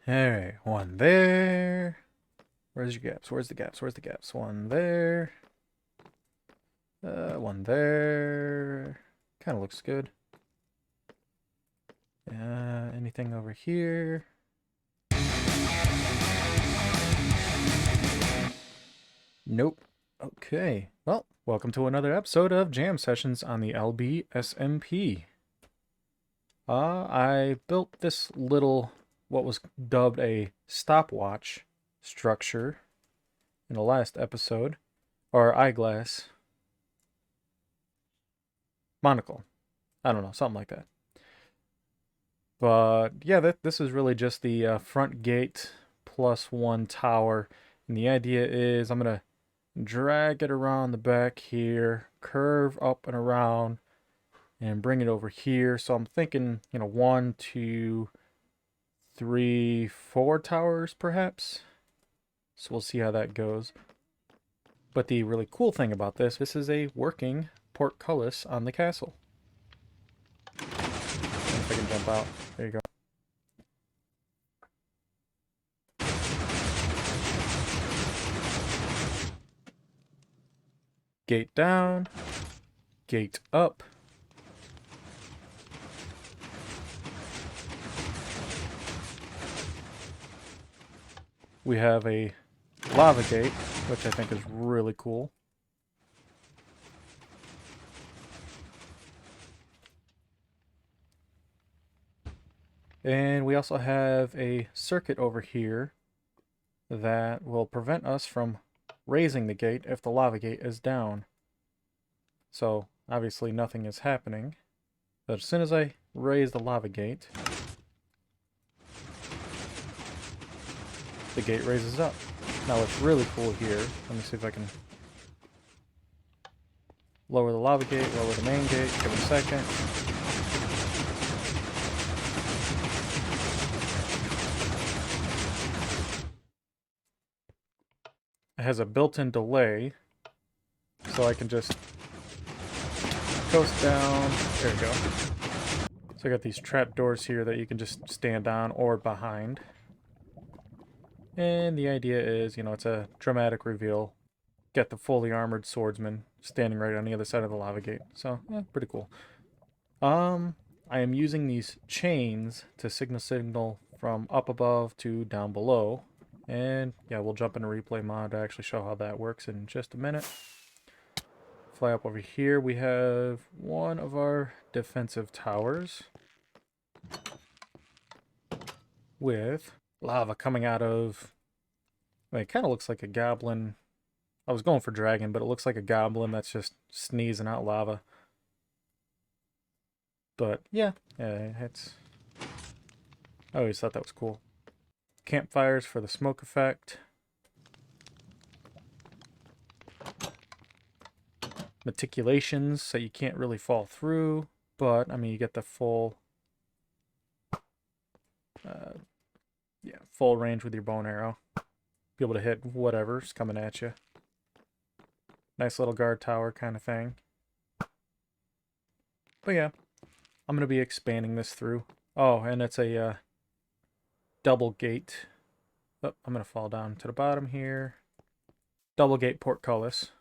Alright, one there. Where's your gaps? Where's the gaps? Where's the gaps? One there. One there. Kind of looks good. Anything over here? Nope. Okay. Well, welcome to another episode of Jam Sessions on the LBSMP. I built this little, what was dubbed a stopwatch structure in the last episode, or eyeglass monocle. I don't know, something like that. But yeah, this is really just the front gate plus one tower. And the idea is I'm going to drag it around the back here, curve up and around, and bring it over here. So I'm thinking, one, two, three, four towers perhaps. So we'll see how that goes. But the really cool thing about this is a working portcullis on the castle. If I can jump out. There you go. Gate down. Gate up. We have a lava gate, which I think is really cool. And we also have a circuit over here that will prevent us from raising the gate if the lava gate is down. So obviously nothing is happening. But as soon as I raise the lava gate, the gate raises up. Now what's really cool here, let me see if I can lower the lava gate, lower the main gate, give it a second. It has a built-in delay, so I can just coast down. There we go. So I got these trap doors here that you can just stand on or behind. And the idea is, it's a dramatic reveal. Get the fully armored swordsman standing right on the other side of the lava gate. So, yeah, pretty cool. I am using these chains to signal from up above to down below. And yeah, we'll jump into replay mod to actually show how that works in just a minute. Fly up over here. We have one of our defensive towers with lava coming out of... I mean, it kind of looks like a goblin. I was going for dragon, but it looks like a goblin that's just sneezing out lava. But yeah, it's... I always thought that was cool. Campfires for the smoke effect. Machicolations, so you can't really fall through, but I mean you get the full full range with your bow and arrow. Be able to hit whatever's coming at you. Nice little guard tower kind of thing. But yeah, I'm going to be expanding this through. Oh, and it's a double gate. Oh, I'm going to fall down to the bottom here. Double gate portcullis.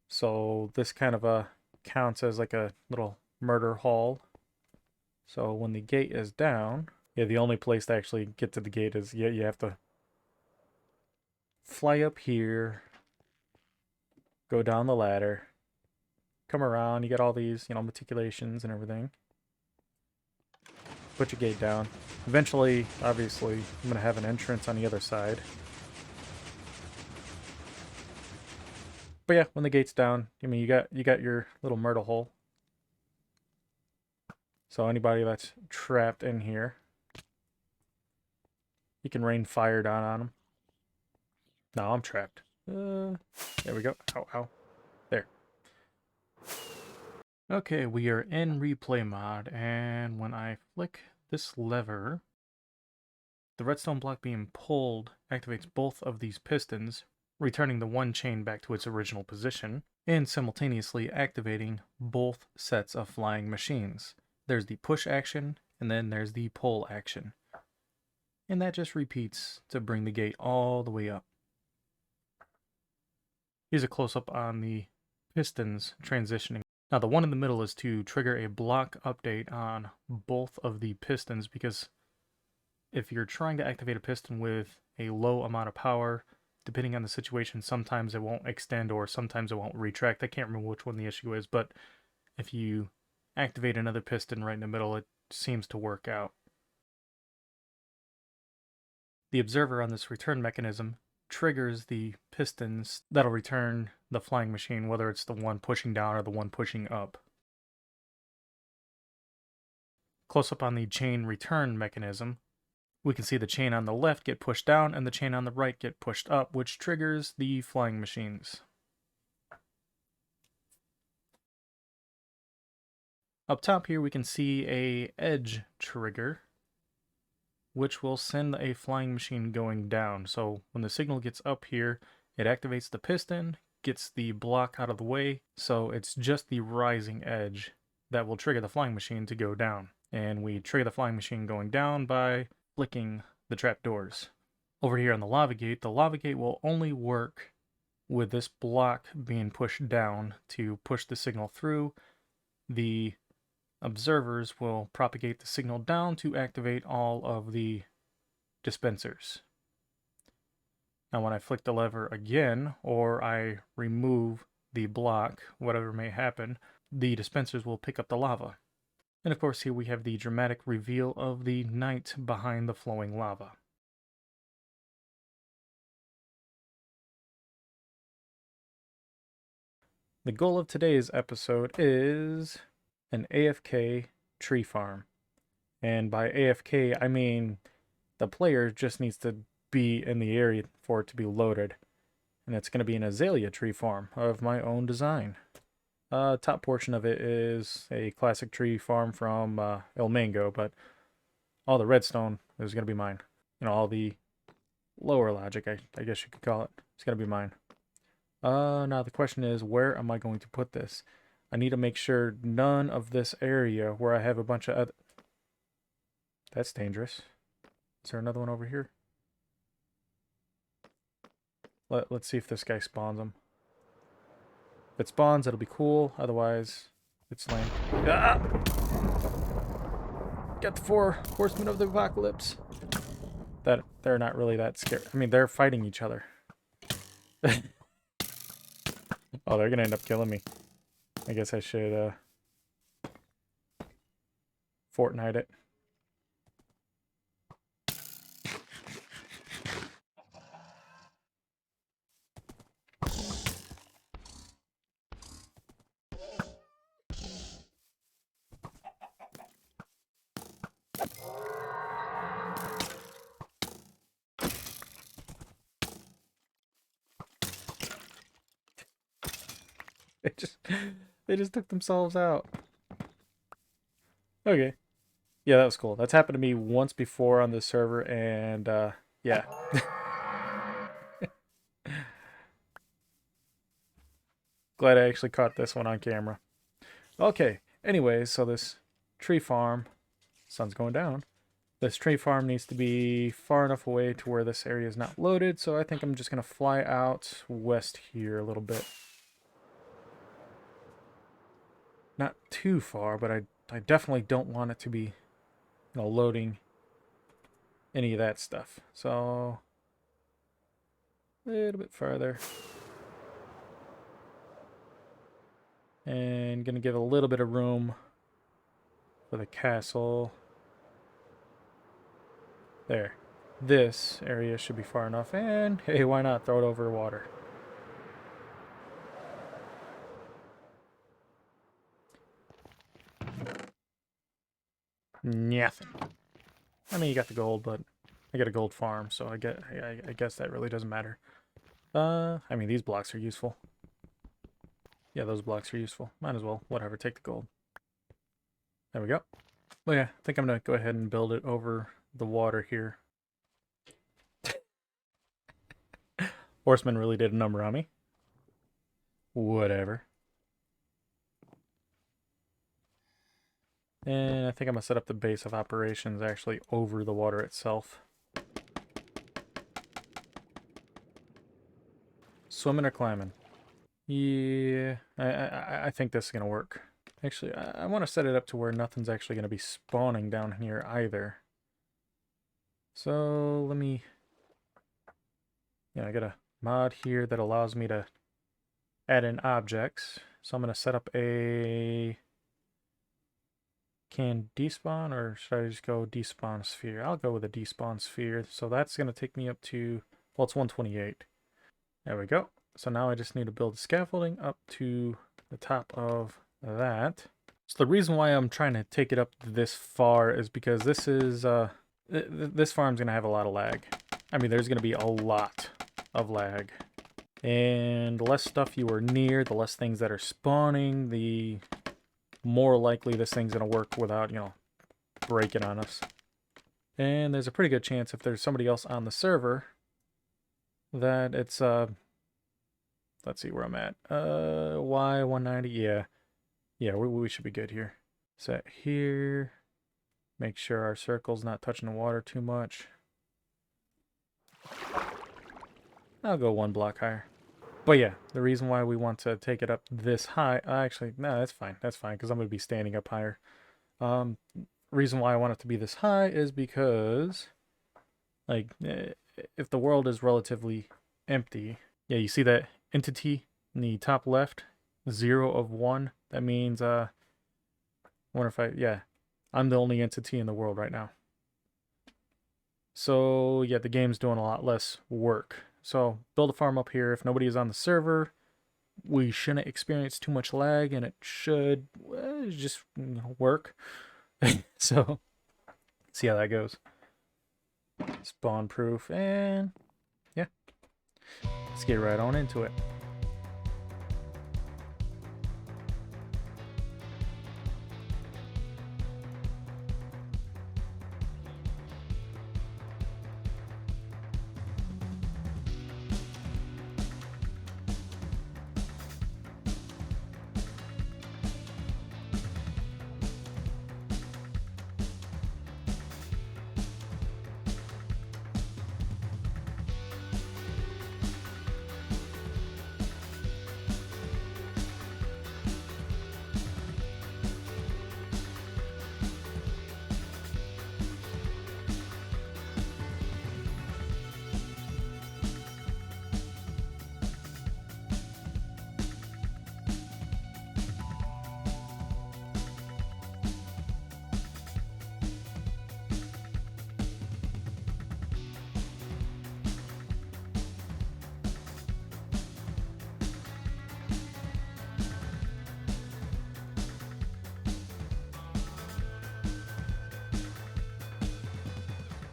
So this kind of counts as like a little murder hall. So when the gate is down, yeah, the only place to actually get to the gate is, you have to fly up here, go down the ladder, come around, you get all these, machicolations and everything. Put your gate down. Eventually, obviously, I'm going to have an entrance on the other side. But yeah, when the gate's down, I mean, you got your little myrtle hole. So anybody that's trapped in here, you can rain fire down on them. No, I'm trapped. There we go. Ow, ow. There. Okay, we are in replay mod, and when I flick this lever, the redstone block being pulled activates both of these pistons, returning the one chain back to its original position, and simultaneously activating both sets of flying machines. There's the push action, and then there's the pull action. And that just repeats to bring the gate all the way up. Here's a close-up on the pistons transitioning. Now the one in the middle is to trigger a block update on both of the pistons, because if you're trying to activate a piston with a low amount of power, depending on the situation, sometimes it won't extend or sometimes it won't retract. I can't remember which one the issue is, but if you activate another piston right in the middle, it seems to work out. The observer on this return mechanism triggers the pistons that'll return the flying machine, whether it's the one pushing down or the one pushing up. Close up on the chain return mechanism, we can see the chain on the left get pushed down and the chain on the right get pushed up, which triggers the flying machines. Up top here we can see a edge trigger, which will send a flying machine going down. So when the signal gets up here, it activates the piston, gets the block out of the way, so it's just the rising edge that will trigger the flying machine to go down. And we trigger the flying machine going down by flicking the trapdoors. Over here on the lava gate will only work with this block being pushed down to push the signal through. The observers will propagate the signal down to activate all of the dispensers. Now when I flick the lever again, or I remove the block, whatever may happen, the dispensers will pick up the lava. And of course here we have the dramatic reveal of the knight behind the flowing lava. The goal of today's episode is an AFK tree farm. And by AFK, I mean the player just needs to be in the area for it to be loaded. And it's going to be an azalea tree farm of my own design. Top portion of it is a classic tree farm from El Mango, but all the redstone is going to be mine. You know, all the lower logic, I guess you could call it, it's going to be mine. Now the question is, where am I going to put this? I need to make sure none of this area where I have a bunch of other... That's dangerous. Is there another one over here? Let's see if this guy spawns them. If it spawns, it'll be cool. Otherwise, it's lame. Ah! Got the 4 horsemen of the apocalypse. That they're not really that scared. I mean, they're fighting each other. Oh, they're gonna end up killing me. I guess I should Fortnite it. They just took themselves out. Okay. Yeah, that was cool. That's happened to me once before on this server, and yeah. Glad I actually caught this one on camera. Okay, anyways, so this tree farm, sun's going down. This tree farm needs to be far enough away to where this area is not loaded, so I think I'm just going to fly out west here a little bit. Not too far, but I definitely don't want it to be, loading any of that stuff. So, a little bit farther. And gonna give a little bit of room for the castle. There. This area should be far enough. And, hey, why not throw it over water? Nothing. I mean, you got the gold, but I got a gold farm, so I guess that really doesn't matter. I mean, these blocks are useful. Yeah, those blocks are useful. Might as well. Whatever, take the gold. There we go. Well, yeah, I think I'm going to go ahead and build it over the water here. Horseman really did a number on me. Whatever. And I think I'm going to set up the base of operations actually over the water itself. Swimming or climbing? Yeah, I think this is gonna work. Actually, I want to set it up to where nothing's actually gonna be spawning down here either. So let me, yeah, I got a mod here that allows me to add in objects. So I'm gonna set up a can despawn, or should I just go despawn sphere? I'll go with a despawn sphere. So that's gonna take me up to, well, it's 128. There we go. So now I just need to build scaffolding up to the top of that. So the reason why I'm trying to take it up this far is because this is, this farm's gonna have a lot of lag. I mean, there's gonna be a lot of lag. And the less stuff you are near, the less things that are spawning, the more likely this thing's gonna work without, you know, breaking on us. And there's a pretty good chance if there's somebody else on the server that it's, let's see where I'm at. Y190, yeah. Yeah, we should be good here. Set here. Make sure our circle's not touching the water too much. I'll go one block higher. But yeah, the reason why we want to take it up this high, actually, no, that's fine. That's fine, because I'm going to be standing up higher. Reason why I want it to be this high is because, like, if the world is relatively empty, yeah, you see that entity in the top left, 0 of 1. That means, I wonder if yeah, I'm the only entity in the world right now. So yeah, the game's doing a lot less work. So build a farm up here. If nobody is on the server, we shouldn't experience too much lag, and it should just, you know, work. So see how that goes. Spawn proof, and yeah, let's get right on into it.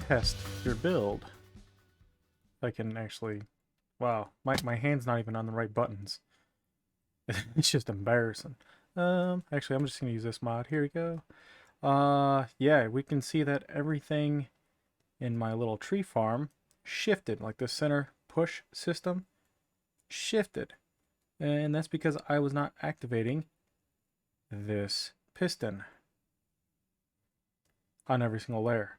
Test your build. I can actually, wow, my hand's not even on the right buttons. It's just embarrassing. Actually, I'm just gonna use this mod. Here we go. Yeah, we can see that everything in my little tree farm shifted, like the center push system shifted. And that's because I was not activating this piston on every single layer.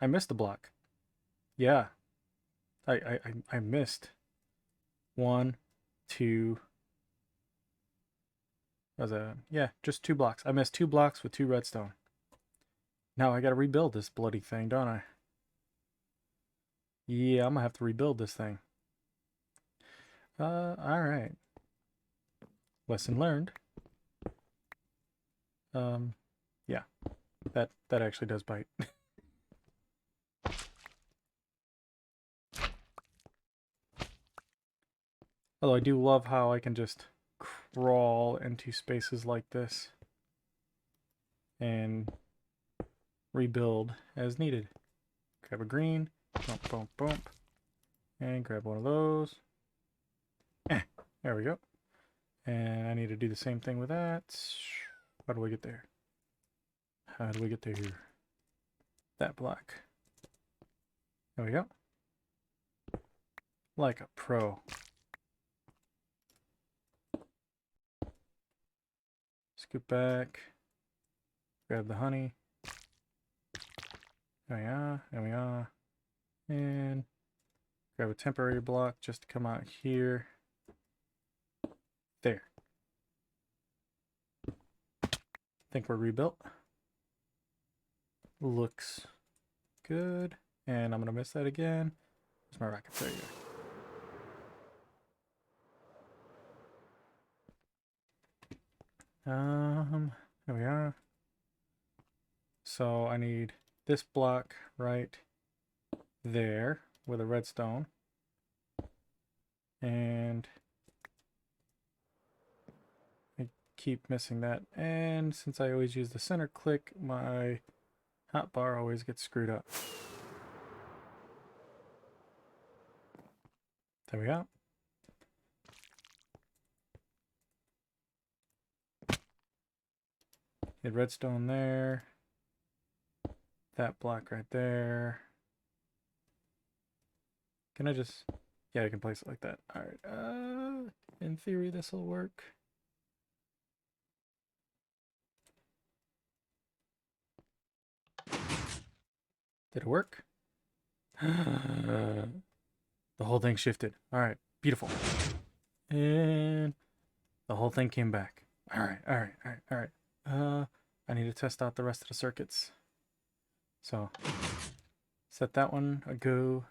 I missed a block. Yeah, I missed 1, 2. Was that? Yeah, just 2 blocks. I missed 2 blocks with 2 redstone. Now I gotta rebuild this bloody thing, don't I? Yeah, I'm gonna have to rebuild this thing. Alright. Lesson learned. Yeah. That actually does bite. Although I do love how I can just crawl into spaces like this and rebuild as needed. Grab a green, bump, bump, bump, and grab one of those. There we go. And I need to do the same thing with that. How do we get there? How do we get there? That block. There we go. Like a pro. Scoot back. Grab the honey. There we are. There we are. And Grab a temporary block just to come out here. There. Think we're rebuilt. Looks good. And I'm going to miss that again. Where's my rockets? There you go. There we are. So I need this block right there with a redstone. And I keep missing that. And since I always use the center click, my hotbar always gets screwed up. There we go. Hit redstone there. That block right there. Can I just... Yeah, I can place it like that. Alright, in theory this will work. Did it work? The whole thing shifted. Alright, beautiful. And the whole thing came back. Alright. I need to test out the rest of the circuits. So, set that one a go.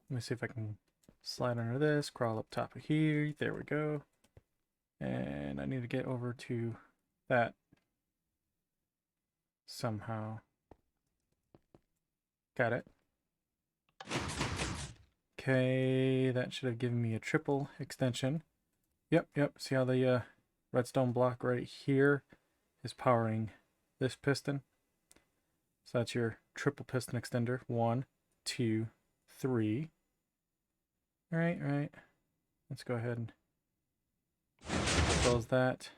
Let me see if I can slide under this, crawl up top of here. There we go. And I need to get over to that somehow. Got it. Okay, that should have given me a triple extension. Yep. See how the redstone block right here is powering this piston? So that's your triple piston extender. 1, 2, 3. Right. Let's go ahead and close that.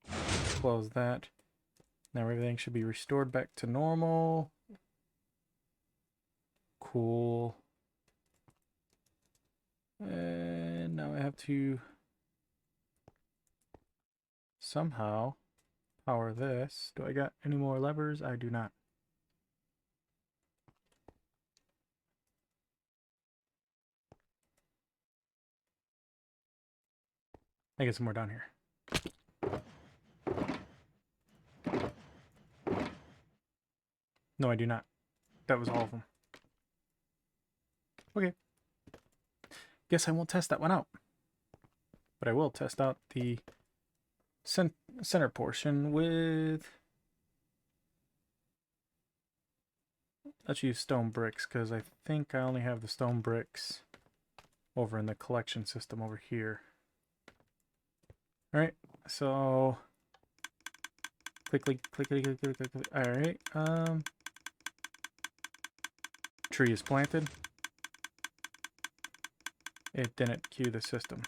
Close that. Now everything should be restored back to normal. Cool. And now I have to somehow power this. Do I got any more levers? I do not. I get some more down here. No, I do not. That was all of them. Okay. Guess I won't test that one out. But I will test out the center portion with... Let's use stone bricks, because I think I only have the stone bricks over in the collection system over here. Alright, so... Click. Alright, tree is planted. It didn't cue the system.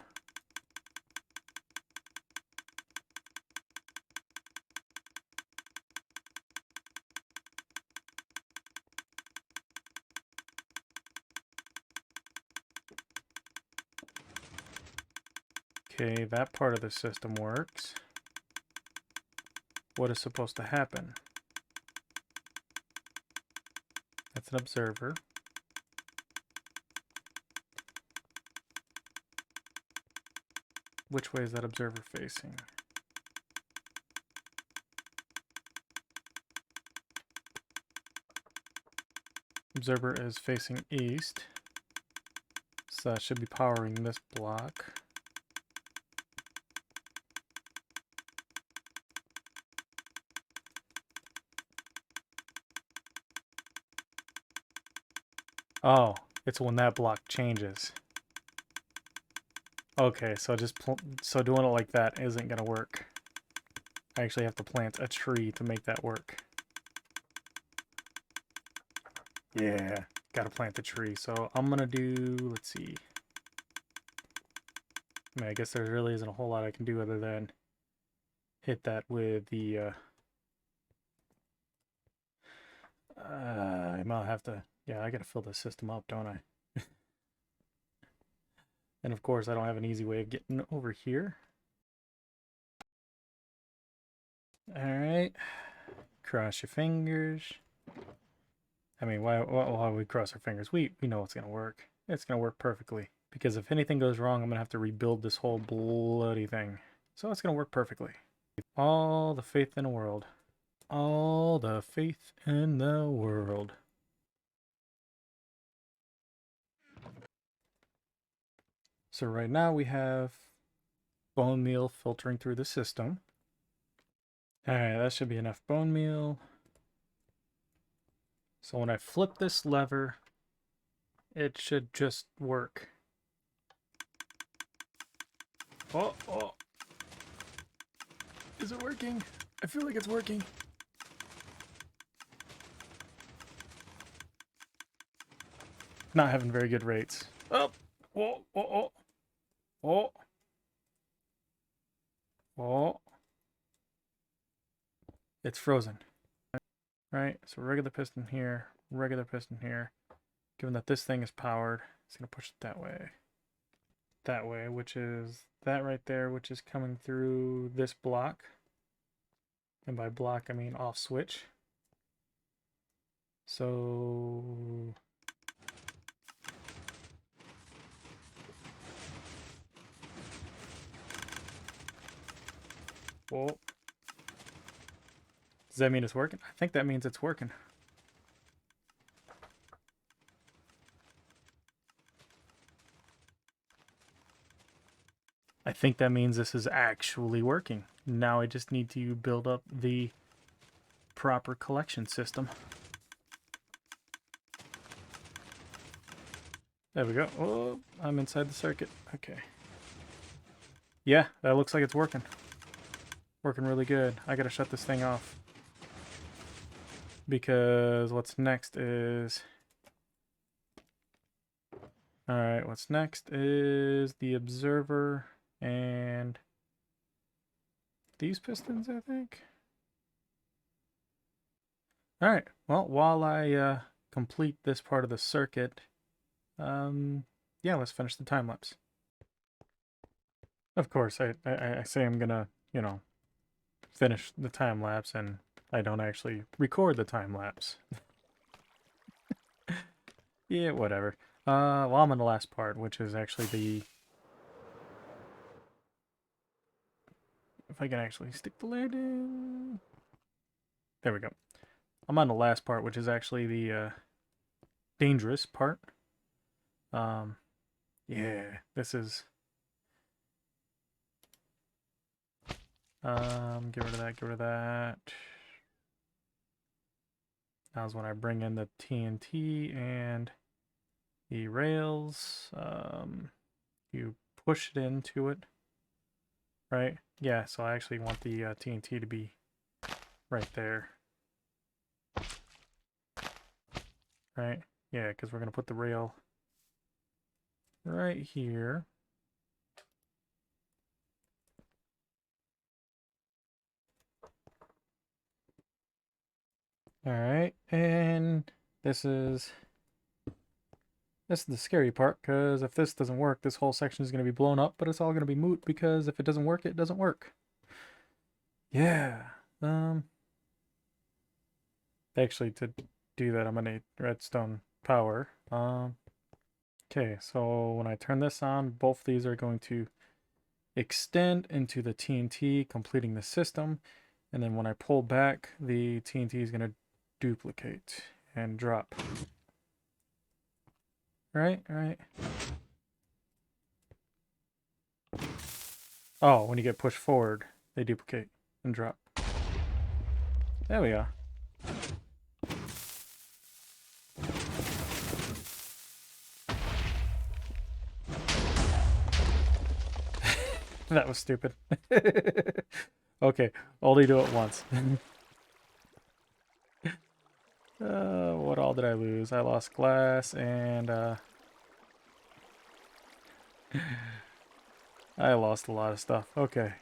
Okay, that part of the system works. What is supposed to happen? That's an observer. Which way is that observer facing? Observer is facing east. So that should be powering this block. Oh, it's when that block changes. Okay, so so doing it like that isn't gonna work. I actually have to plant a tree to make that work. Yeah, gotta plant the tree. So I'm gonna do, let's see. I mean, I guess there really isn't a whole lot I can do other than hit that with the I might have to, yeah, I gotta fill this system up, don't I? And of course, I don't have an easy way of getting over here. Alright, cross your fingers. I mean, why we cross our fingers? We know it's gonna work. It's gonna work perfectly. Because if anything goes wrong, I'm gonna have to rebuild this whole bloody thing. So it's gonna work perfectly. All the faith in the world. All the faith in the world. So right now we have bone meal filtering through the system. Alright, that should be enough bone meal. So when I flip this lever, it should just work. Oh. Is it working? I feel like it's working. Not having very good rates. Oh. It's frozen. Right, so regular piston here, regular piston here. Given that this thing is powered, it's gonna push it that way. That way, which is that right there, which is coming through this block. And by block, I mean off switch. So well, does that mean it's working? I think that means it's working. I think that means this is actually working. Now I just need to build up the proper collection system. There we go. Oh, I'm inside the circuit. Okay. Yeah, that looks like it's working. Working really good. I gotta shut this thing off. Because what's next is... Alright, what's next is the observer and these pistons, I think. Alright, well, while I complete this part of the circuit, yeah, let's finish the time lapse. Of course, I say I'm gonna, you know, finish the time lapse and I don't actually record the time lapse. Yeah, whatever. Well, I'm on the last part, which is actually the... If I can actually stick the lid in... There we go. I'm on the last part, which is actually the dangerous part. Yeah, this is... get rid of that, get rid of that. Now's when I bring in the TNT and the rails. You push it into it, right? Yeah, so I actually want the TNT to be right there. Right? Yeah, because we're going to put the rail right here. Alright, and this is the scary part, because if this doesn't work, this whole section is going to be blown up, but it's all going to be moot, because if it doesn't work, it doesn't work. Yeah. Actually, to do that, I'm going to need redstone power. Okay, so when I turn this on, both these are going to extend into the TNT, completing the system. And then when I pull back, the TNT is going to duplicate and drop. Right? Oh, when you get pushed forward, they duplicate and drop. There we go. That was stupid. Okay, only do it once. What all did I lose? I lost glass and I lost a lot of stuff. Okay.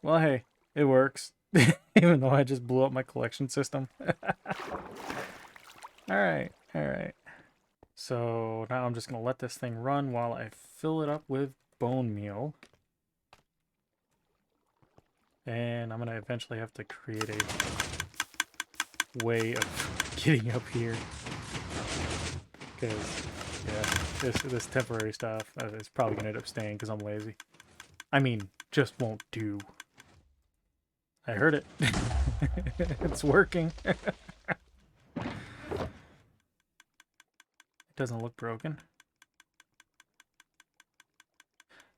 Well, hey, it works. Even though I just blew up my collection system. Alright. So now I'm just going to let this thing run while I fill it up with bone meal. And I'm going to eventually have to create a way of getting up here. Because, yeah, this temporary stuff is probably going to end up staying because I'm lazy. I mean, just won't do. I heard it. It's working. It doesn't look broken.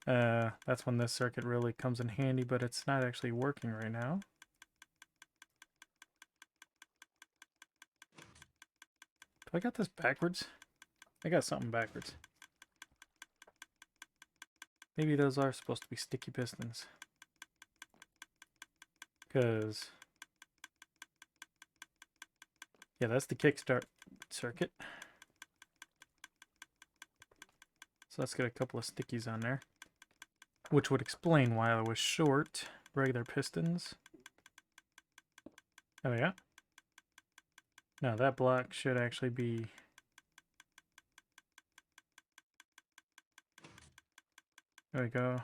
That's when this circuit really comes in handy, but it's not actually working right now. Do I got this backwards? I got something backwards. Maybe those are supposed to be sticky pistons. Because, yeah, that's the kickstart circuit. So let's get a couple of stickies on there. Which would explain why I was short regular pistons. Oh yeah? Now that block should actually be... There we go.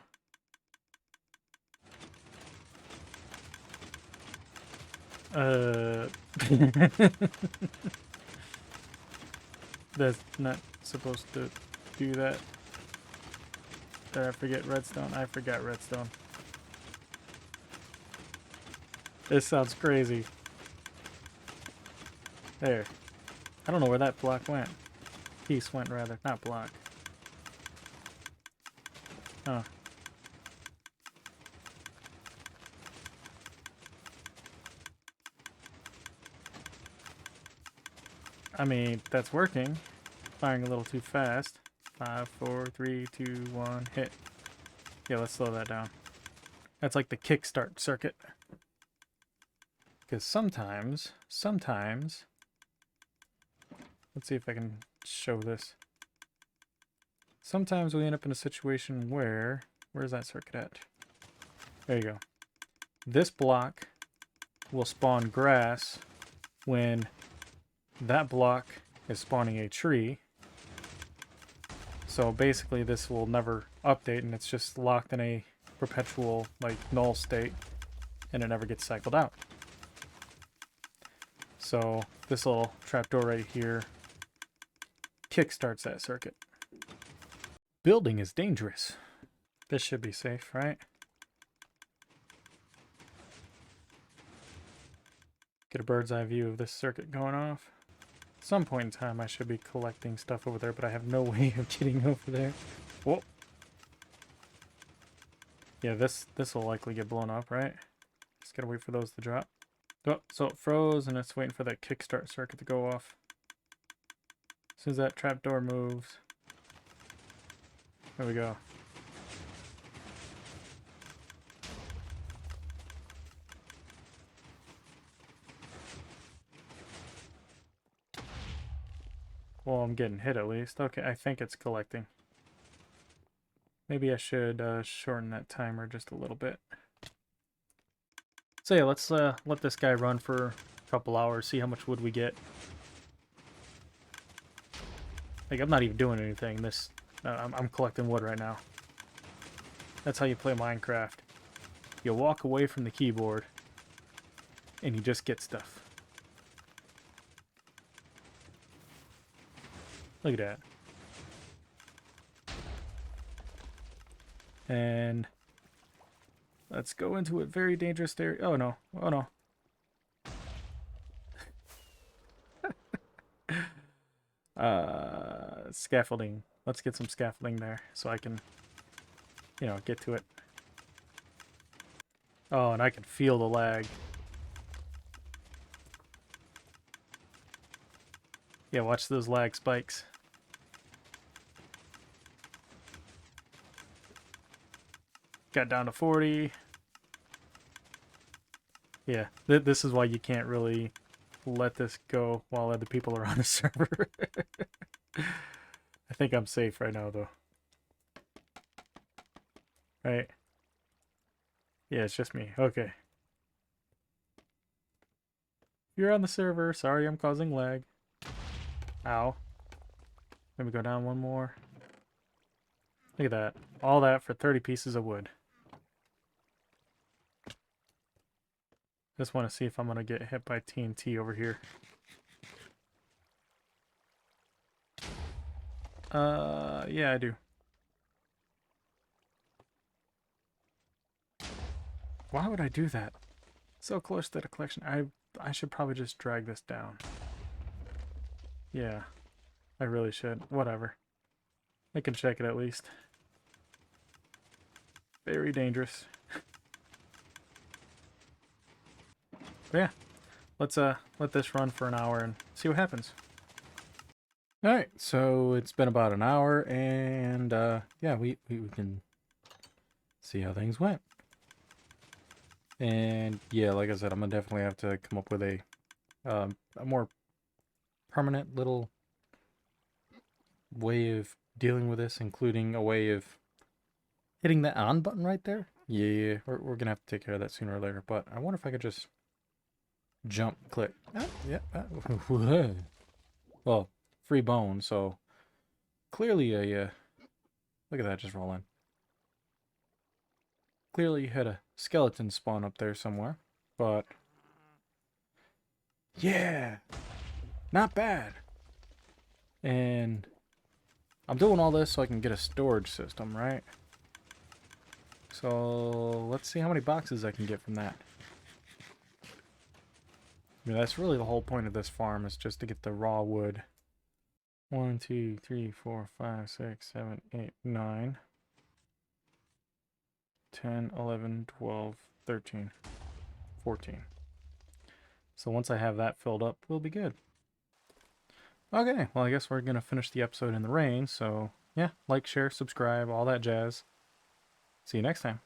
That's not supposed to do that. Did I forget redstone? I forgot redstone. This sounds crazy. There. I don't know where that block went. Piece went, rather. Not block. Huh. I mean, that's working. Firing a little too fast. 5, 4, 3, 2, 1, hit. Yeah, let's slow that down. That's like the kickstart circuit. Because sometimes, let's see if I can show this. Sometimes we end up in a situation where's that circuit at? There you go. This block will spawn grass when that block is spawning a tree. So basically this will never update and it's just locked in a perpetual like null state and it never gets cycled out. So this little trapdoor right here kickstarts that circuit. Building is dangerous. This should be safe, right? Get a bird's eye view of this circuit going off. At some point in time I should be collecting stuff over there, but I have no way of getting over there. Whoa. Yeah, this will likely get blown up, right? Just gotta wait for those to drop. Oh, so it froze and it's waiting for that kickstart circuit to go off. As soon as that trapdoor moves. There we go. Well, I'm getting hit at least. Okay, I think it's collecting. Maybe I should shorten that timer just a little bit. So yeah, let's let this guy run for a couple hours, see how much wood we get. Like, I'm not even doing anything. I'm collecting wood right now. That's how you play Minecraft. You walk away from the keyboard, and you just get stuff. Look at that. And let's go into a very dangerous area. Oh no. Oh no. Scaffolding. Let's get some scaffolding there so I can, you know, get to it. Oh, and I can feel the lag. Yeah, watch those lag spikes. Got down to 40. Yeah, this is why you can't really let this go while other people are on the server. I think I'm safe right now, though. Right? Yeah, it's just me. Okay. You're on the server. Sorry I'm causing lag. Ow. Let me go down one more. Look at that. All that for 30 pieces of wood. Just want to see if I'm going to get hit by TNT over here. Yeah, I do. Why would I do that? So close to the collection. I should probably just drag this down. Yeah, I really should. Whatever. I can check it at least. Very dangerous. But yeah, let's let this run for an hour and see what happens. Alright, so it's been about an hour, and yeah, we can see how things went. And yeah, like I said, I'm gonna definitely have to come up with a more permanent little way of dealing with this, including a way of hitting that on button right there. Yeah, we're gonna have to take care of that sooner or later, but I wonder if I could just jump, click. Yeah. Well, free bone, so clearly a look at that just rolling. Clearly you had a skeleton spawn up there somewhere, but yeah, not bad. And I'm doing all this so I can get a storage system, right? So let's see how many boxes I can get from that. I mean, that's really the whole point of this farm, is just to get the raw wood. 1, 2, 3, 4, 5, 6, 7, 8, 9, 10, 11, 12, 13, 14. So once I have that filled up, we'll be good. Okay, well, I guess we're going to finish the episode in the rain, so yeah, like, share, subscribe, all that jazz. See you next time.